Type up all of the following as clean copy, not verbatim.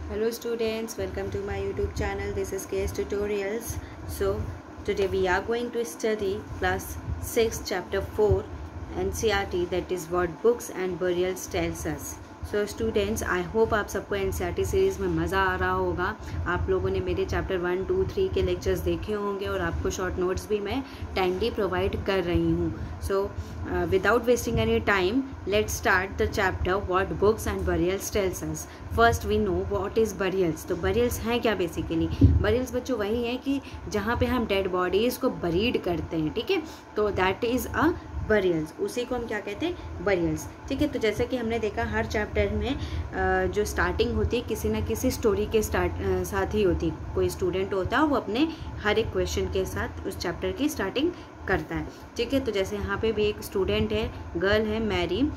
Hello students, welcome to my YouTube channel. This is KS Tutorials. So today we are going to study class 6 chapter 4 NCERT, that is what books and burials tells us. So students, I hope आप सबको NCERT series में मज़ा आ रहा होगा। आप लोगों ने मेरे चैप्टर 1, 2, 3 के लेक्चर्स देखे होंगे और आपको शॉर्ट नोट्स भी मैं टाइमली प्रोवाइड कर रही हूँ। So without wasting any time, let's start the chapter what books and burials tell us. First we know what is burials. तो बरियल्स हैं क्या? बेसिकली बरियल्स बच्चों वही हैं कि जहाँ पे हम डेड बॉडीज़ को बरीड करते हैं, ठीक है। तो दैट इज़ अ बरियल्स, उसी को हम क्या कहते हैं? बरियल्स, ठीक है। तो जैसे कि हमने देखा हर चैप्टर में जो स्टार्टिंग होती है किसी ना किसी स्टोरी के साथ ही होती है। कोई स्टूडेंट होता है वो अपने हर एक क्वेश्चन के साथ उस चैप्टर की स्टार्टिंग करता है, ठीक है। तो जैसे यहाँ पे भी एक स्टूडेंट है, गर्ल है मैरी,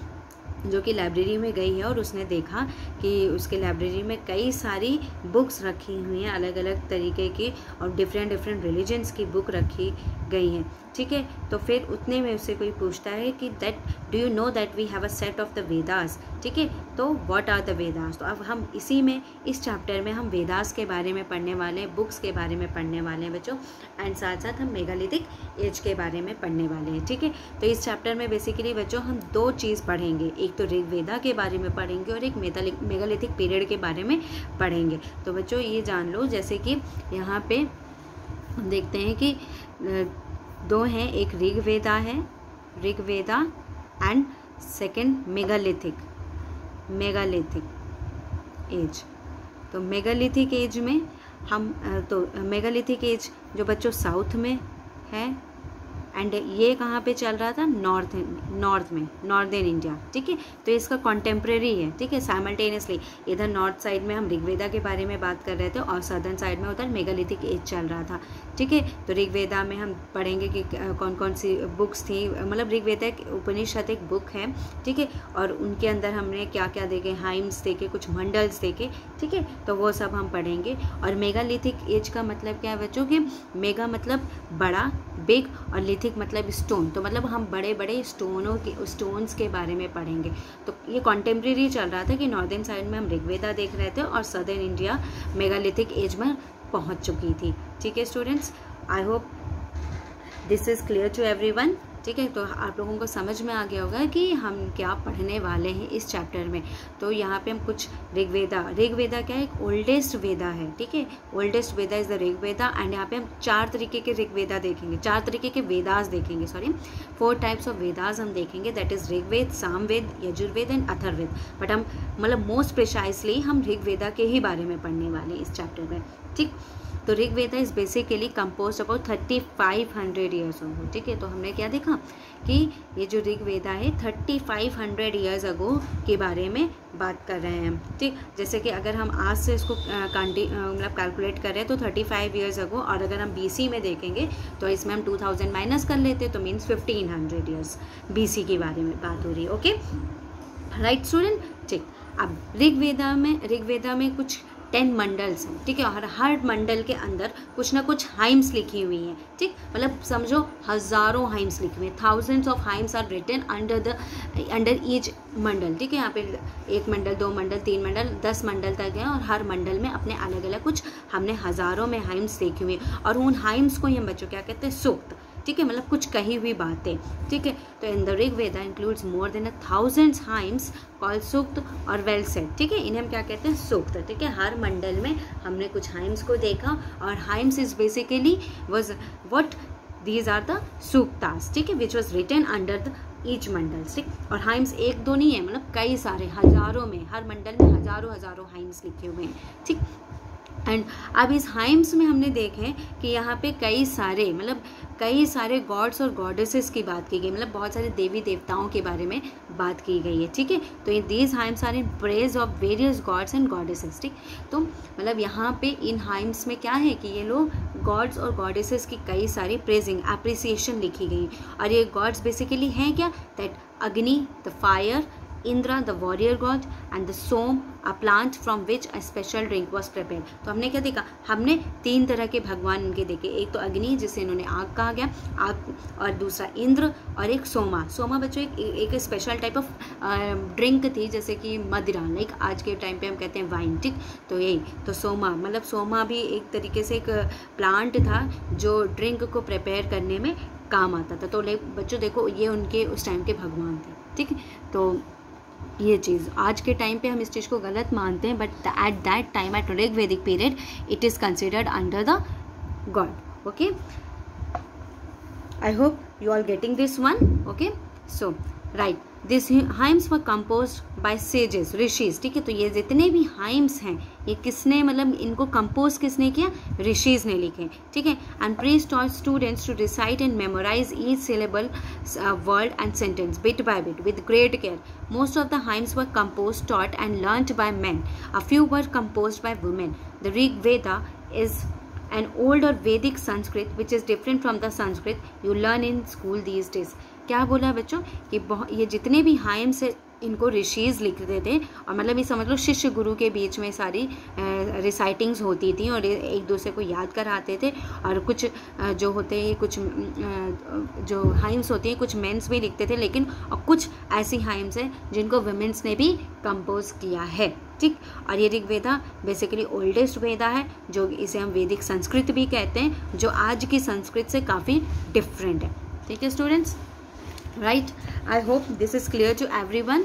जो कि लाइब्रेरी में गई है और उसने देखा कि उसके लाइब्रेरी में कई सारी बुक्स रखी हुई हैं, अलग अलग तरीके की और डिफरेंट रिलीजन्स की बुक रखी गई हैं, ठीक है। तो फिर उतने में उससे कोई पूछता है कि that do you know that we have a set of the Vedas, ठीक है। तो व्हाट आर द वेदास। तो अब हम इसी में इस चैप्टर में हम वेदास के बारे में पढ़ने वाले हैं, बुक्स के बारे में पढ़ने वाले हैं बच्चों, एंड साथ साथ हम मेगालिथिक एज के बारे में पढ़ने वाले हैं, ठीक है। तो इस चैप्टर में बेसिकली बच्चों हम दो चीज़ पढ़ेंगे, एक तो ऋग्वेदा के बारे में पढ़ेंगे और एक मेगालिथिक पीरियड के बारे में पढ़ेंगे। तो बच्चों ये जान लो, जैसे कि यहाँ पे हम देखते हैं कि दो हैं, एक ऋग्वेदा है, Rigveda and second megalithic age. तो मेगालिथिक एज में हम तो मेगालिथिक एज जो बच्चों साउथ में है, एंड ये कहाँ पे चल रहा था? नॉर्दर्न इंडिया, ठीक है। तो इसका कॉन्टेम्प्रेरी है, ठीक है, साइमल्टेनियसली। इधर नॉर्थ साइड में हम ऋग्वेदा के बारे में बात कर रहे थे और सदर्न साइड में उधर मेगालिथिक एज चल रहा था, ठीक है। तो ऋग्वेदा में हम पढ़ेंगे कि कौन कौन सी बुक्स थी, मतलब ऋग्वेदा एक उपनिषद एक बुक है, ठीक है, और उनके अंदर हमने क्या क्या देखे, हाइम्स देखे, कुछ मंडल्स देखे, ठीक है। तो वो सब हम पढ़ेंगे। और मेगालिथिक एज का मतलब क्या है बच्चों? कि मेगा मतलब बड़ा, बिग, और लिथिक मतलब स्टोन। तो मतलब हम बड़े बड़े स्टोन्स के बारे में पढ़ेंगे। तो ये कॉन्टेम्प्रेरी चल रहा था कि नॉर्दर्न साइड में हम ऋग्वेदा देख रहे थे और सदर्न इंडिया मेगालिथिक एज में पहुंच चुकी थी, ठीक है students. I hope this is clear to everyone, ठीक है। तो आप लोगों को समझ में आ गया होगा कि हम क्या पढ़ने वाले हैं इस चैप्टर में। तो यहाँ पे हम कुछ ऋग्वेदा क्या है? एक ओल्डेस्ट वेदा है, ठीक है। Oldest Veda is the Rigveda. And यहाँ पे हम 4 तरीके के ऋग्वेदा देखेंगे, 4 तरीके के वेदास देखेंगे, 4 टाइप्स ऑफ वेदास हम देखेंगे, that is Rigveda, Samaveda, Yajurveda and Atharvaveda. But हम मतलब मोस्ट प्रिसाइसली हम ऋग्वेदा के ही बारे में पढ़ने वाले हैं इस चैप्टर में, ठीक। तो Rigveda is basically compose about 3500 years ago, ठीक है। तो हमने क्या देखा कि ये जो ऋग्वेदा है 3500 ईयर्स अगो के बारे में बात कर रहे हैं, ठीक। जैसे कि अगर हम आज से इसको मतलब कैलकुलेट करें तो 35 ईयर्स अगो, और अगर हम BC में देखेंगे तो इसमें हम 2000 माइनस कर लेते तो मीन्स 1500 ईयर्स BC के बारे में बात हो रही है, ओके राइट स्टूडेंट, ठीक। अब ऋग्वेदा में कुछ 10 मंडल्स हैं, ठीक है, और हर मंडल के अंदर कुछ ना कुछ हाइम्स लिखी हुई हैं, ठीक। मतलब समझो हज़ारों हाइम्स लिखी हुई हैं, thousands of hymns are written under each mandal, ठीक है। यहाँ पे 1 मंडल, 2 मंडल, 3 मंडल, 10 मंडल तक है, और हर मंडल में अपने अलग अलग कुछ हमने हज़ारों में हाइम्स लिखी हुई हैं। और उन हाइम्स को ही हम बच्चों क्या कहते हैं? सूक्त, ठीक है, मतलब कुछ कही हुई बातें, ठीक है। तो in the Rigveda includes more than 1000 hymns called sukta और वेल सेड, ठीक है। इन्हें हम क्या कहते हैं? सूक्त, ठीक है। हर मंडल में हमने कुछ हाइम्स को देखा, और hymns is basically was what these are the suktas, ठीक है, which was written under the each mandal, ठीक। और हाइम्स 1-2 नहीं है, मतलब कई सारे, हज़ारों में, हर मंडल में हज़ारों हाइम्स लिखे हुए हैं, ठीक। एंड अब इस हाइम्स में हमने देखे कि यहाँ पे कई सारे गॉड्स और गॉडेसेस की बात की गई, मतलब बहुत सारे देवी देवताओं के बारे में बात की गई है, ठीक है। तो these hymns are in praise of various gods and goddesses, ठीक। तो मतलब यहाँ पे इन हाइम्स में क्या है कि ये लोग गॉड्स और गॉडेसेस की कई सारी प्रेजिंग, एप्रिसिएशन लिखी गई। और ये गॉड्स बेसिकली हैं क्या? दैट अग्नि, the fire, Indra the warrior god and the Som a plant from which a special drink was prepared. तो हमने क्या देखा, हमने 3 तरह के भगवान इनके देखे, एक तो अग्नि जिसे इन्होंने आग कहा गया, आग, और दूसरा इंद्र, और एक सोमा. सोमा बच्चों एक स्पेशल टाइप ऑफ ड्रिंक थी, जैसे कि मदिरा, लाइक आज के टाइम पे हम कहते हैं वाइन. ठीक, तो यही तो सोमा, मतलब सोमा भी एक तरीके से एक प्लांट था जो ड्रिंक को प्रिपेयर करने में काम आता था. तो बच्चों देखो ये उनके उस टाइम के भगवान थे. ठीक, तो ये चीज़ आज के टाइम पे हम इस चीज़ को गलत मानते हैं, but at that time at Rig Vedic period it is considered under the god. Okay, I hope you are getting this one. Okay, so right, this hymns were composed by sages, rishis. ठीक है, तो ये जितने भी हाइम्स हैं ये किसने, मतलब इनको कंपोज किसने किया, ऋषिज ने लिखे. ठीक है, and priest taught students to recite and memorise each syllable, word and sentence bit by bit with great care. Most of the hymns were composed, taught and learnt by men. A few were composed by women. The Rig Veda is an older Vedic Sanskrit which is different from the Sanskrit you learn in school these days. क्या बोला बच्चों कि ये जितने भी hymns है इनको ऋषिज लिखते थे, और मतलब ये समझ लो शिष्य गुरु के बीच में सारी रिसाइटिंग्स होती थी और एक दूसरे को याद कराते थे. और कुछ जो होते हैं, कुछ जो हाइम्स होती हैं कुछ मेंस भी लिखते थे, लेकिन और कुछ ऐसी हाइम्स हैं जिनको वुमेन्स ने भी कंपोज किया है. ठीक, और ये ऋग्वेदा बेसिकली ओल्डेस्ट वेदा है, जो इसे हम वैदिक संस्कृत भी कहते हैं, जो आज की संस्कृत से काफ़ी डिफरेंट है. ठीक है students, right, I hope this is clear to everyone.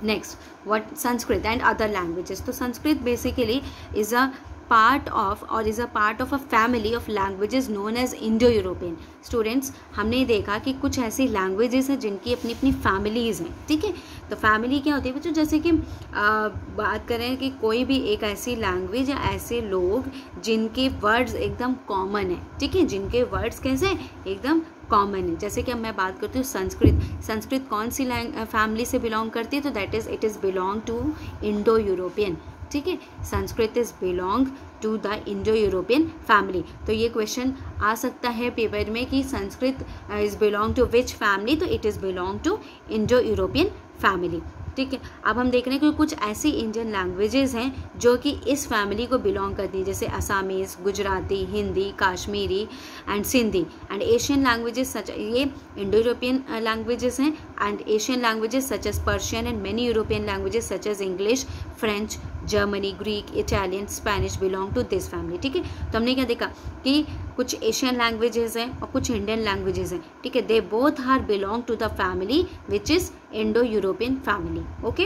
Next, what Sanskrit and other languages. तो Sanskrit basically is a part of or is a part of a family of languages known as Indo-European. Students, हमने देखा कि कुछ ऐसी languages हैं जिनकी अपनी अपनी families हैं. ठीक है, तो family क्या होती है बच्चों, जैसे कि बात करें कि कोई भी एक ऐसी language या ऐसे लोग जिनके words एकदम common है. ठीक है, जिनके words कैसे एकदम कॉमन है. जैसे कि अब मैं बात करती हूँ संस्कृत. संस्कृत कौन सी फैमिली से बिलोंग करती है, तो that is it is belong to Indo European. ठीक है, Sanskrit is belong to the Indo European family. तो ये क्वेश्चन आ सकता है पेपर में कि Sanskrit is belong to which family, तो it is belong to Indo European family. ठीक है, अब हम देख रहे हैं कि कुछ ऐसी इंडियन लैंग्वेजेस हैं जो कि इस फैमिली को बिलोंग करती है, जैसे Assamese, Gujarati, Hindi, Kashmiri and Sindhi. And Asian languages such, ये इंडो यूरोपियन लैंग्वेजेस हैं, and Asian languages such as Persian and many European languages such as English, French, Germany, Greek, Italian, Spanish belong to this family. ठीक है, तो हमने क्या देखा कि कुछ एशियन लैंग्वेजेस हैं और कुछ इंडियन लैंग्वेजेस हैं. ठीक है, they both are belong to the family which is Indo European family. Okay,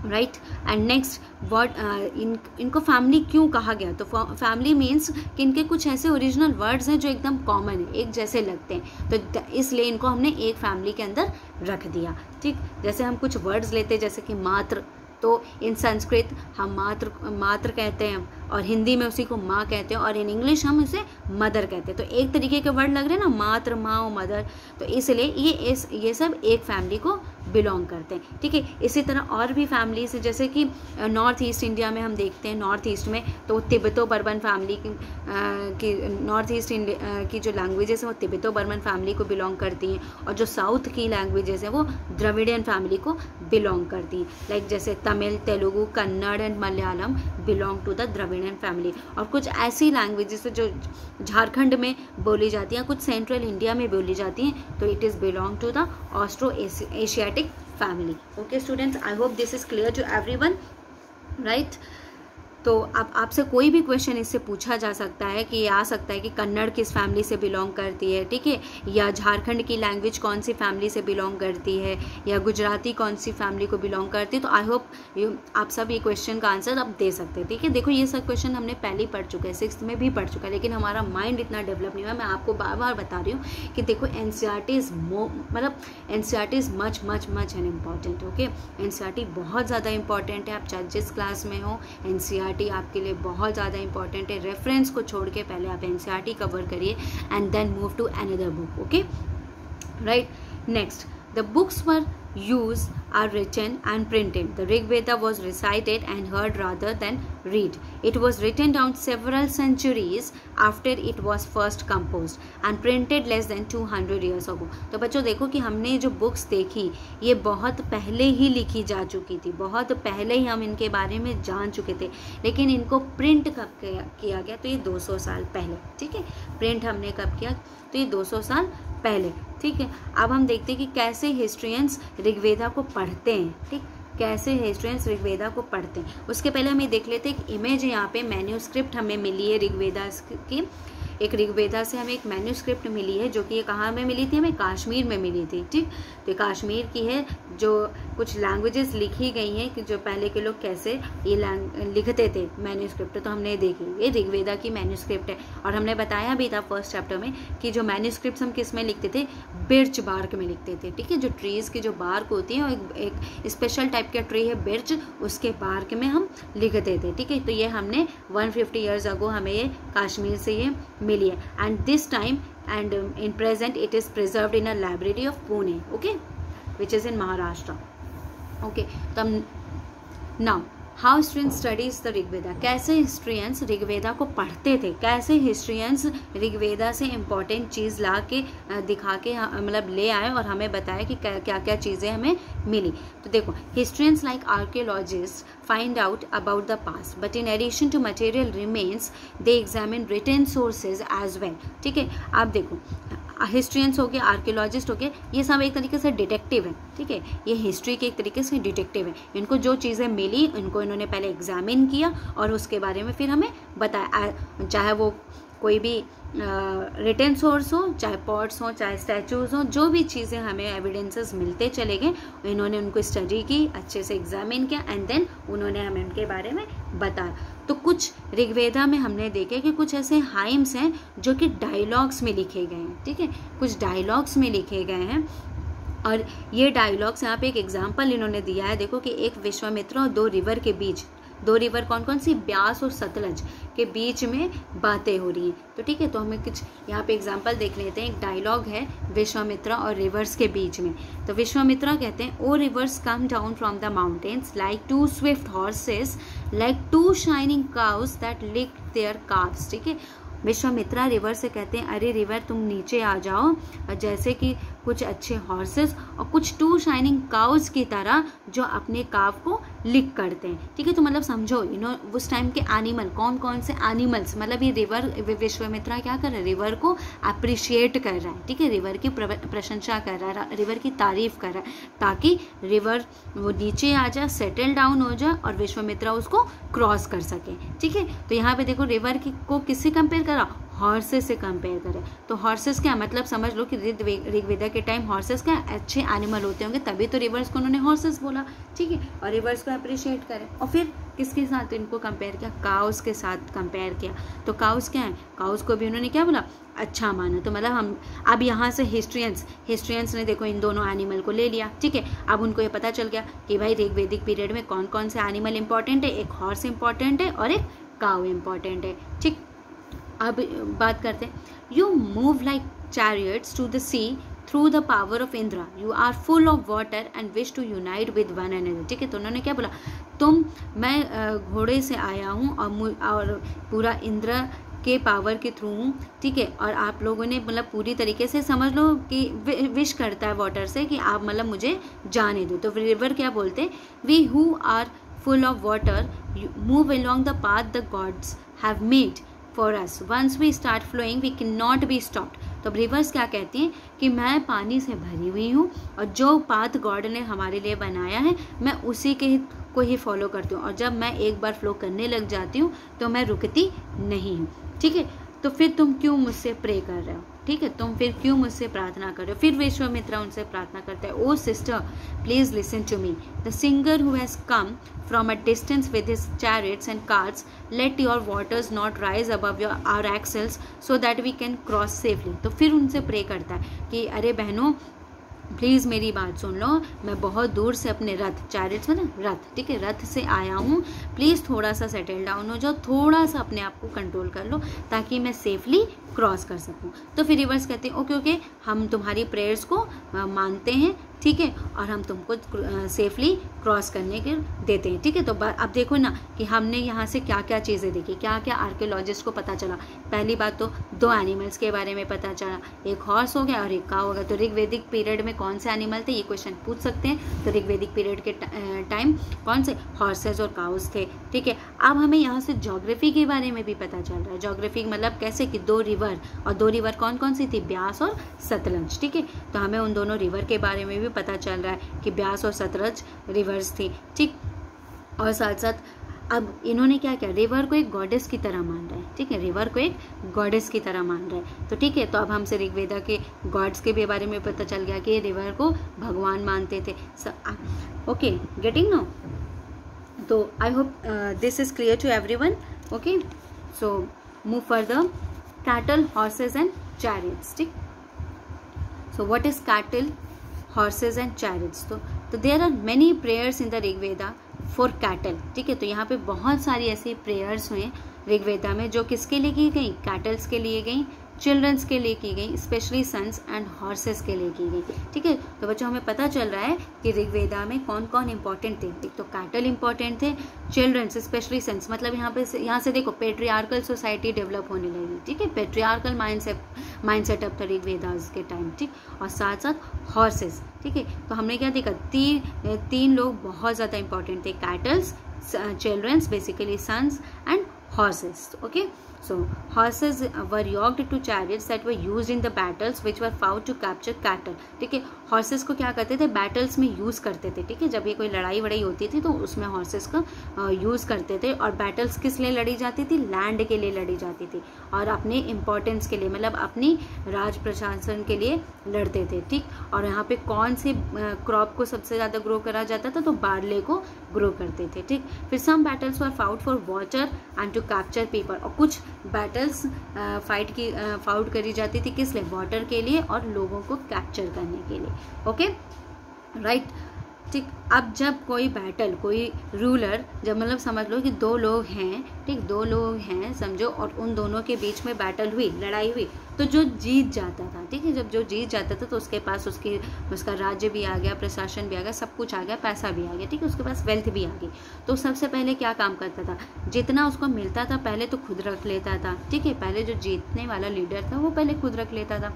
right. And next word, इनको फैमिली क्यों कहा गया, तो फैमिली मीन्स कि इनके कुछ ऐसे ओरिजिनल वर्ड्स हैं जो एकदम कॉमन है, एक जैसे लगते हैं, तो इसलिए इनको हमने एक फैमिली के अंदर रख दिया. ठीक, जैसे हम कुछ वर्ड्स लेते हैं जैसे कि मात्र, तो इन संस्कृत हम मात्र कहते हैं, और हिंदी में उसी को माँ कहते हैं, और इन इंग्लिश हम इसे मदर कहते हैं. तो एक तरीके के वर्ड लग रहे हैं ना, मात्र, माँ और मदर, तो इसलिए ये सब एक फैमिली को बिलोंग करते हैं. ठीक है, इसी तरह और भी फैमिलीज है, जैसे कि नॉर्थ ईस्ट इंडिया में हम देखते हैं, नॉर्थ ईस्ट में तो तिब्बतो बर्मन फैमिली की नॉर्थ ईस्ट इंडिया की जो लैंग्वेजेस हैं वो तिब्बतो बर्मन फैमिली को बिलोंग करती हैं, और जो साउथ की लैंग्वेजेस हैं वो द्रविडियन फैमिली को बिलोंग करती हैं. लाइक जैसे Tamil, Telugu, Kannada and Malayalam belong to the Dravidian family. और कुछ ऐसी लैंग्वेजेस है जो झारखंड में बोली जाती हैं, कुछ सेंट्रल इंडिया में बोली जाती हैं, तो it is belong to the Austro Asiatic family. Okay students, I hope this is clear to everyone, right. तो अब आपसे कोई भी क्वेश्चन इससे पूछा जा सकता है कि ये आ सकता है कि कन्नड़ किस फैमिली से बिलोंग करती है, ठीक है, या झारखंड की लैंग्वेज कौन सी फैमिली से बिलोंग करती है, या गुजराती कौन सी फैमिली को बिलोंग करती है. तो आई होप आप सब ये क्वेश्चन का आंसर अब दे सकते हैं. ठीक है, देखो ये सब क्वेश्चन हमने पहले ही पढ़ चुके हैं, 6th में भी पढ़ चुका है, लेकिन हमारा माइंड इतना डेवलप नहीं हुआ. मैं आपको बार बार बता रही हूँ कि देखो NCERT is NCERT is much much much an important. Okay, NCERT बहुत ज़्यादा इंपॉर्टेंट है. आप चाहे जिस क्लास में हो, NCERT आपके लिए बहुत ज़्यादा इंपॉर्टेंट है. रेफरेंस को छोड़ के पहले आप NCERT कवर करिए and then move to another book. Okay, right. Next, the books were use are written and printed. The Rig Veda was recited and heard rather than read. It was written down several centuries after it was first composed and printed less than 200 years ago. तो बच्चों देखो कि हमने जो books देखी ये बहुत पहले ही लिखी जा चुकी थी, बहुत पहले ही हम इनके बारे में जान चुके थे, लेकिन इनको प्रिंट कब किया गया? तो ये 200 साल पहले, ठीक है। प्रिंट हमने कब किया? तो ये 200 साल पहले, ठीक है। अब हम देखते हैं कि कैसे हिस्ट्रियंस ऋग्वेदा को पढ़ते हैं, ठीक, कैसे हिस्ट्रियंस ऋग्वेदा को पढ़ते हैं। उसके पहले हम ये देख लेते हैं, एक इमेज यहाँ पे मैन्यूस्क्रिप्ट हमें मिली है ऋग्वेदा की, एक ऋग्वेदा से हमें एक मैन्यूस्क्रिप्ट मिली है, जो कि ये कहाँ में मिली थी? हमें कश्मीर में मिली थी, ठीक। तो कश्मीर की है, जो कुछ लैंग्वेजेस लिखी गई हैं कि जो पहले के लोग कैसे ये लिखते थे मैन्यूस्क्रिप्ट, तो हमने देखी ये ऋग्वेदा की मैन्यूस्क्रिप्ट है। और हमने बताया भी था फर्स्ट चैप्टर में कि जो मैन्यूस्क्रिप्ट हम किस में लिखते थे? बिर्च बार्क में लिखते थे, ठीक है। जो ट्रीज़ की जो बार्क होती है, एक स्पेशल टाइप का ट्री है बिर्च, उसके बार्क में हम लिखते थे, ठीक है। तो ये हमने 150 ईयर्स अगो हमें ये कश्मीर से ये मिली है। And this time and in present it is preserved in a library of Pune, okay, which is in Maharashtra, okay। तो now how historians studies the Rigveda, कैसे हिस्ट्रियंस ऋग्वेदा को पढ़ते थे, कैसे हिस्ट्रियंस ऋग्वेदा से इम्पॉर्टेंट चीज़ ला के दिखा के मतलब ले आए और हमें बताया कि क्या क्या चीज़ें हमें मिली। तो देखो, historians like archaeologist find out about the past, but in addition to material remains they examine written sources as well, ठीक है। आप देखो, हिस्ट्रियंस हो गए, आर्कियोलॉजिस्ट हो गए, ये सब एक तरीके से डिटेक्टिव है, ठीक है। ये हिस्ट्री के एक तरीके से डिटेक्टिव है। इनको जो चीज़ें मिली इनको इन्होंने पहले एग्जामिन किया और उसके बारे में फिर हमें बताया, चाहे वो कोई भी रिटन सोर्स हो, चाहे पॉट्स हो, चाहे स्टैचूज हो, जो भी चीज़ें हमें एविडेंसेस मिलते चले गए, इन्होंने उनको स्टडी की, अच्छे से एग्जामिन किया एंड देन उन्होंने हमें उनके बारे में बताया। तो कुछ ऋग्वेदा में हमने देखे कि कुछ ऐसे हाइम्स हैं जो कि डायलॉग्स में लिखे गए हैं, ठीक है, कुछ डायलॉग्स में लिखे गए हैं। और ये डायलॉग्स यहाँ पे एक एग्जाम्पल इन्होंने दिया है, देखो कि एक विश्वामित्र और 2 रिवर के बीच, 2 रिवर कौन कौन सी? ब्यास और सतलज के बीच में बातें हो रही हैं। तो ठीक है, तो हमें कुछ यहाँ पे एग्जांपल देख लेते हैं। एक डायलॉग है विश्वामित्रा और रिवर्स के बीच में। तो विश्वामित्रा कहते हैं, O rivers come down from the mountains like 2 swift horses like 2 shining cows that licked their calves. ठीक है, विश्वामित्रा रिवर से कहते हैं, अरे रिवर तुम नीचे आ जाओ, जैसे कि कुछ अच्छे हॉर्सेस और कुछ 2 शाइनिंग काउज की तरह जो अपने काव को लिक करते हैं। ठीक है, तो मतलब समझो उस टाइम के एनिमल कौन कौन से एनिमल्स, मतलब ये रिवर, विश्वामित्रा क्या कर रहा है, रिवर को अप्रिशिएट कर रहा है। ठीक है, रिवर की प्रशंसा कर रहा है, रिवर की तारीफ कर रहा है, ताकि रिवर वो नीचे आ जाए, सेटल डाउन हो जाए और विश्वामित्रा उसको क्रॉस कर सके। ठीक है, तो यहाँ पे देखो रिवर को किससे कंपेयर करा, हॉर्सेस से कंपेयर करें। तो हॉर्सेस क्या मतलब, समझ लो कि ऋग्वेदा के टाइम हॉर्सेस क्या अच्छे एनिमल होते होंगे, तभी तो रिवर्स को उन्होंने हॉर्सेस बोला। ठीक है, और रिवर्स को अप्रिशिएट करें। और फिर किसके साथ इनको कंपेयर किया, काउस के साथ कंपेयर किया। तो काउस क्या है, काउस को भी उन्होंने क्या बोला, अच्छा माना। तो मतलब हम अब यहाँ से हिस्ट्रियंस ने देखो इन दोनों एनिमल को ले लिया। ठीक है, अब उनको ये पता चल गया कि भाई ऋग्वेदिक पीरियड में कौन कौन से एनिमल इंपॉर्टेंट है, एक हॉर्स इंपॉर्टेंट है और एक काउ इंपॉर्टेंट है। ठीक, अब बात करते हैं, you move like chariots to the sea through the power of Indra, you are full of water and wish to unite with one another. ठीक है, तो उन्होंने क्या बोला, मैं घोड़े से आया हूँ और पूरा इंद्र के पावर के थ्रू हूँ। ठीक है, और आप लोगों ने मतलब पूरी तरीके से समझ लो कि विश करता है वाटर से कि आप मतलब मुझे जाने दो। तो रिवर क्या बोलते हैं, we who are full of water move along the path the gods have made for us. Once we start flowing, we cannot be stopped. तो रिवर्स क्या कहती हैं कि मैं पानी से भरी हुई हूँ और जो पाथ गॉड ने हमारे लिए बनाया है मैं उसी के को ही फॉलो करती हूँ, और जब मैं एक बार फ्लो करने लग जाती हूँ तो मैं रुकती नहीं हूँ। ठीक है, तो फिर तुम क्यों मुझसे प्रे कर रहे हो, ठीक है, तुम फिर क्यों मुझसे प्रार्थना कर रहे हो। फिर विश्वामित्रा उनसे प्रार्थना करता है, O sister please listen to me, the singer who has come from a distance with his chariots and carts, let your waters not rise above your our axles so that we can cross safely. तो फिर उनसे pray करता है कि अरे बहनों please मेरी बात सुन लो, मैं बहुत दूर से अपने रथ, चैरियट्स में रथ, ठीक है, रथ से आया हूँ, प्लीज़ थोड़ा सा सेटल डाउन हो जाओ, थोड़ा सा अपने आप को कंट्रोल कर लो ताकि मैं सेफली क्रॉस कर सकूँ। तो फिर रिवर्स कहते हैं, ओके ओके हम तुम्हारी प्रेयर्स को मानते हैं, ठीक है, और हम तुमको सेफली क्रॉस करने के देते हैं। ठीक है, तो अब देखो ना कि हमने यहाँ से क्या क्या चीज़ें देखी, क्या क्या आर्कियोलॉजिस्ट को पता चला। पहली बात तो 2 एनिमल्स के बारे में पता चला, एक हॉर्स हो गया और एक काऊ हो गया। तो ऋग्वैदिक पीरियड में कौन से एनिमल थे, ये क्वेश्चन पूछ सकते हैं। तो ऋग्वैदिक पीरियड के टाइम कौन से हॉर्सेज और काउस थे। ठीक है, अब हमें यहाँ से ज्योग्राफी के बारे में भी पता चल रहा है। ज्योग्राफी मतलब कैसे कि 2 रिवर, और 2 रिवर कौन कौन सी थी, ब्यास और सतलज। ठीक है, तो हमें उन दोनों रिवर के बारे में भी पता चल रहा है कि ब्यास और सतलज रिवर्स थी। ठीक, और साथ साथ अब इन्होंने क्या किया, रिवर को एक गॉडेस की तरह मान रहा है। ठीक है, रिवर को एक गॉडेस की तरह मान रहा है। तो ठीक है, तो अब हमसे ऋग्वेदा के गॉड्स के भी बारे में पता चल गया कि रिवर को भगवान मानते थे। Okay, getting no? तो I hope this is clear to everyone. Okay, so move further. Cattle, horses and chariots. ठीक, so what is cattle, horses and chariots? तो there are many prayers in the Rigveda for cattle. ठीक है, तो यहाँ पे बहुत सारी ऐसी प्रेयर्स हुए ऋग्वेदा में जो किसके लिए की गई, कैटल्स के लिए गई, चिल्ड्रंस के लिए की गई, स्पेशली सन्स एंड हॉर्सेस के लिए की गई। ठीक है, तो बच्चों हमें पता चल रहा है कि ऋग्वेदा में कौन कौन इंपॉर्टेंट थे। एक तो कैटल इंपॉर्टेंट थे, चिल्ड्रंस स्पेशली सन्स, मतलब यहाँ से देखो पेट्रियार्कल सोसाइटी डेवलप होने लगी। ठीक है, पेट्रियार्कल माइंड सेटअप था ऋग्वेदास के टाइम। ठीक, और साथ साथ हॉर्सेस। ठीक है, तो हमने क्या देखा, तीन लोग बहुत ज़्यादा इंपॉर्टेंट थे, cattles, childrens basically sons and horses. Okay, so horses were yoked to chariots that were used in the battles which were fought to capture cattle. ठीक है, हॉर्सेस को क्या करते थे, बैटल्स में यूज़ करते थे। ठीक है, जब ये कोई लड़ाई वड़ाई होती थी तो उसमें हॉर्सेस का यूज़ करते थे। और बैटल्स किस लिए लड़ी जाती थी, लैंड के लिए लड़ी जाती थी और अपने इम्पोर्टेंस के लिए, मतलब अपनी राज प्रशासन के लिए लड़ते थे। ठीक, और यहाँ पे कौन से क्रॉप को सबसे ज़्यादा ग्रो करा जाता था, तो बार्ले को ग्रो करते थे। ठीक, फिर some battles were fought for water and to capture people, और कुछ बैटल्स फाउट करी जाती थी किस लिए, वाटर के लिए और लोगों को कैप्चर करने के लिए। Okay, right. ठीक, अब जब कोई बैटल, कोई रूलर, जब मतलब समझ लो कि 2 लोग हैं, ठीक, 2 लोग हैं समझो, और उन दोनों के बीच में बैटल हुई, लड़ाई हुई, तो जो जीत जाता था, ठीक है, जब जो जीत जाता था तो उसके पास उसका राज्य भी आ गया, प्रशासन भी आ गया, सब कुछ आ गया, पैसा भी आ गया। ठीक है, उसके पास वेल्थ भी आ गई। तो सबसे पहले क्या काम करता था, जितना उसको मिलता था पहले तो खुद रख लेता था। ठीक है, पहले जो जीतने वाला लीडर था वो पहले खुद रख लेता था,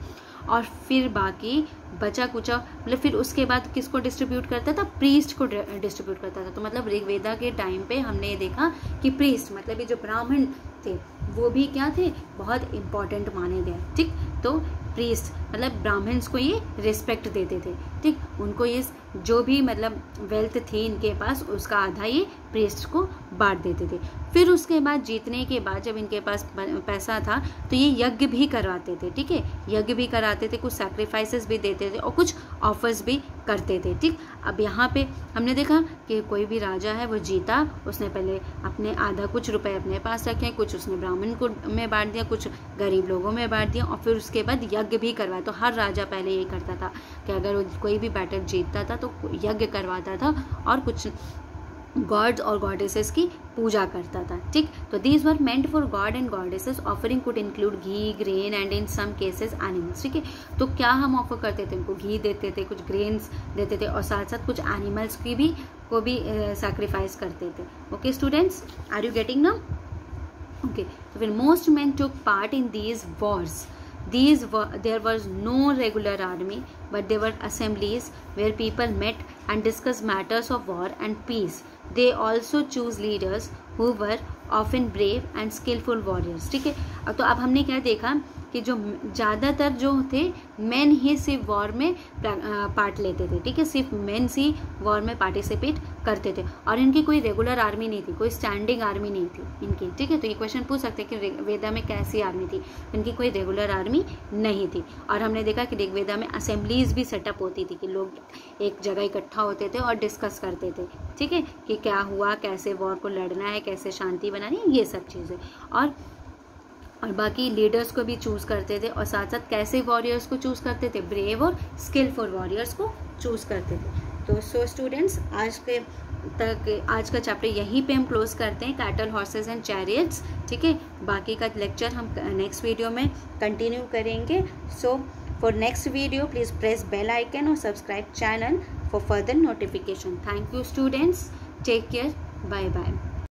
और फिर बाकी बचा कुचा, मतलब फिर उसके बाद किसको डिस्ट्रीब्यूट करता था, प्रीस्ट को डिस्ट्रीब्यूट करता था। तो मतलब ऋग्वेदा के टाइम पे हमने ये देखा कि प्रीस्ट, मतलब ये जो ब्राह्मण थे वो भी क्या थे, बहुत इंपॉर्टेंट माने गए। ठीक, तो प्रीस्ट मतलब ब्राह्मण्स को ये रिस्पेक्ट देते थे। ठीक, उनको ये जो भी मतलब वेल्थ थी इनके पास उसका आधा ये प्रीस्ट को बांट देते थे। फिर उसके बाद जीतने के बाद जब इनके पास पैसा था तो ये यज्ञ भी करवाते थे। ठीक है, यज्ञ भी कराते थे, कुछ सैक्रिफाइसेस भी देते थे और कुछ ऑफर्स भी करते थे। ठीक, अब यहाँ पे हमने देखा कि कोई भी राजा है वो जीता, उसने पहले अपने आधा कुछ रुपए अपने पास रखे, कुछ उसने ब्राह्मण को में बांट दिया, कुछ गरीब लोगों में बांट दिया, और फिर उसके बाद यज्ञ भी करवाया। तो हर राजा पहले ये करता था कि अगर कोई भी बैटल जीतता था तो यज्ञ करवाता था और कुछ गॉड्स और गॉडेसेस की पूजा करता था। ठीक, तो these were meant for god and goddesses, offering could include ghee, grain and in some cases animals. ठीक है, तो क्या हम ऑफर करते थे, उनको घी देते थे, कुछ ग्रेन्स देते थे, और साथ साथ कुछ एनिमल्स की भी को भी सैक्रिफाइस करते थे। Okay students, are you getting now? Okay, तो फिर most men took part in these wars. There was no regular army, but there were assemblies where people met and discussed matters of war and peace. They also choose leaders who were often brave and skillful warriors. ठीक है, तो अब हमने क्या देखा कि जो ज़्यादातर जो थे मेन ही सिर्फ वॉर में पार्ट लेते थे। ठीक है, सिर्फ मेन ही वॉर में पार्टिसिपेट करते थे और इनकी कोई रेगुलर आर्मी नहीं थी, कोई स्टैंडिंग आर्मी नहीं थी इनकी। ठीक है, तो ये क्वेश्चन पूछ सकते हैं कि ऋग्वेदा में कैसी आर्मी थी, इनकी कोई रेगुलर आर्मी नहीं थी। और हमने देखा कि ऋग्वेदा में असेंबलीज भी सेटअप होती थी कि लोग एक जगह इकट्ठा होते थे और डिस्कस करते थे। ठीक है, कि क्या हुआ, कैसे वॉर को लड़ना है, कैसे शांति बनानी है, ये सब चीज़ें। और बाकी लीडर्स को भी चूज़ करते थे, और साथ साथ कैसे वॉरियर्स को चूज़ करते थे, ब्रेव और स्किलफुल वॉरियर्स को चूज़ करते थे। तो सो स्टूडेंट्स, आज का चैप्टर यहीं पे हम क्लोज करते हैं, कैटल, हॉर्सेस एंड चैरियट्स। ठीक है, बाकी का लेक्चर हम नेक्स्ट वीडियो में कंटिन्यू करेंगे। सो For next video, please press bell icon or subscribe channel for further notification. Thank you students. Take care. Bye bye.